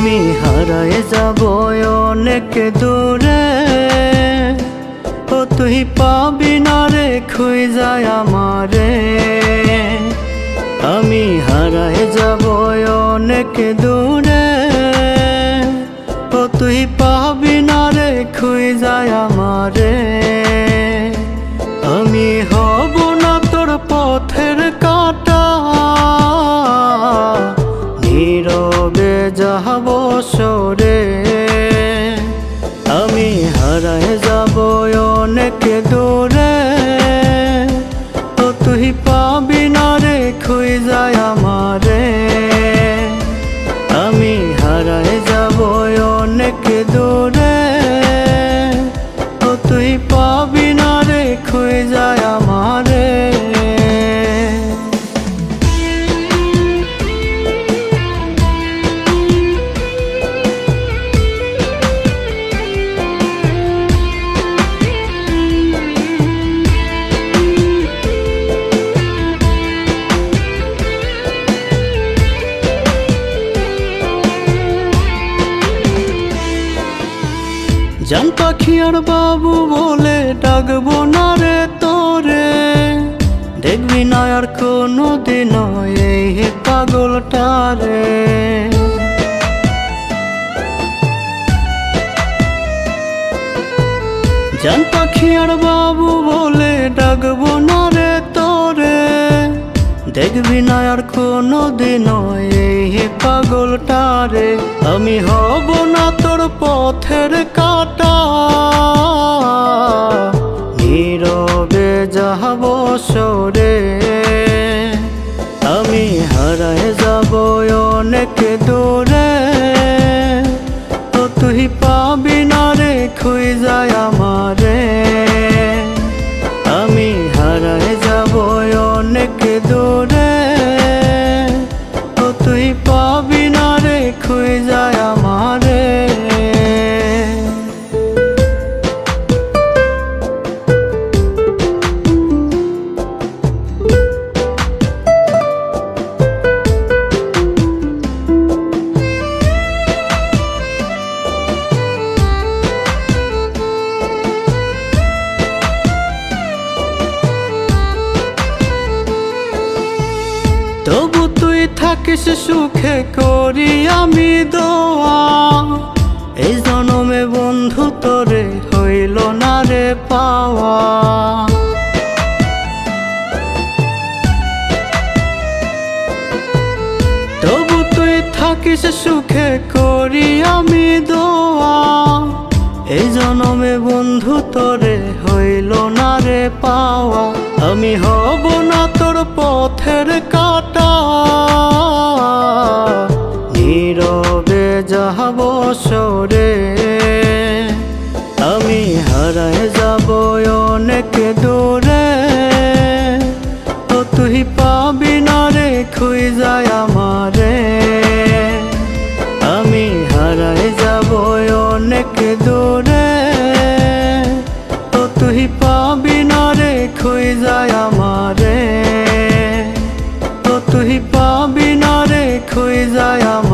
আমি হারায় যাব অনেক দূরে, ও তুই পাবি না রে খুঁজায় আমারে। আমি হারায় যাব অনেক দূরে, ও তুই পাবি না রে খুঁজায় আমারে। আমি হব না তোর পথের কাঁটা, নীরবে যাব সরে। আমি হারায় যাব অনেক দূরে, ও তুই পাবি না রে খুঁজায় আমারে। আমি হারায় যাব অনেক দূরে, ও তুই পাবি না রে খুঁজায় আমারে। জান পাখি আর বাবু বলে ডাকবো না রে তোরে, দেখবি না আর কোনো দিন এই পাগলটারে। জান পাখি আর বাবু বলে ডাকবো না রে তোরে, দেখবি না আর কোনো দিন এই পাগলটারে। আমি হব না তোর পথের কাঁটা, নীরবে যাব সরে। আমি হারায় যাব অনেক দূরে, ও তুই পাবি না রে খুঁজায় আমারে। আমি হারায় যাব অনেক দূরে, ও তুই পাবি না রে খুঁজায় আমারে। তবু তুই থাকিস সুখে করি আমি দোয়া, এই জনমে বন্ধু তোরে হইল না রে পাওয়া। তবু তুই থাকিস সুখে করি আমি দোয়া, এই জনমে বন্ধু তোরে হইল না রে পাওয়া। আমি হব না তোর পথের কাঁটা, নীরবে যাব সরে। আমি হারায় যাব অনেক দূরে, ও তুই পাবি না রে খুঁজায় আমারে। আমি হারায় যাব অনেক দূরে, ও তুই পাবি না রে খুঁজায় আমারে। ও তুই পাবি না রে খুঁজায় আমারে।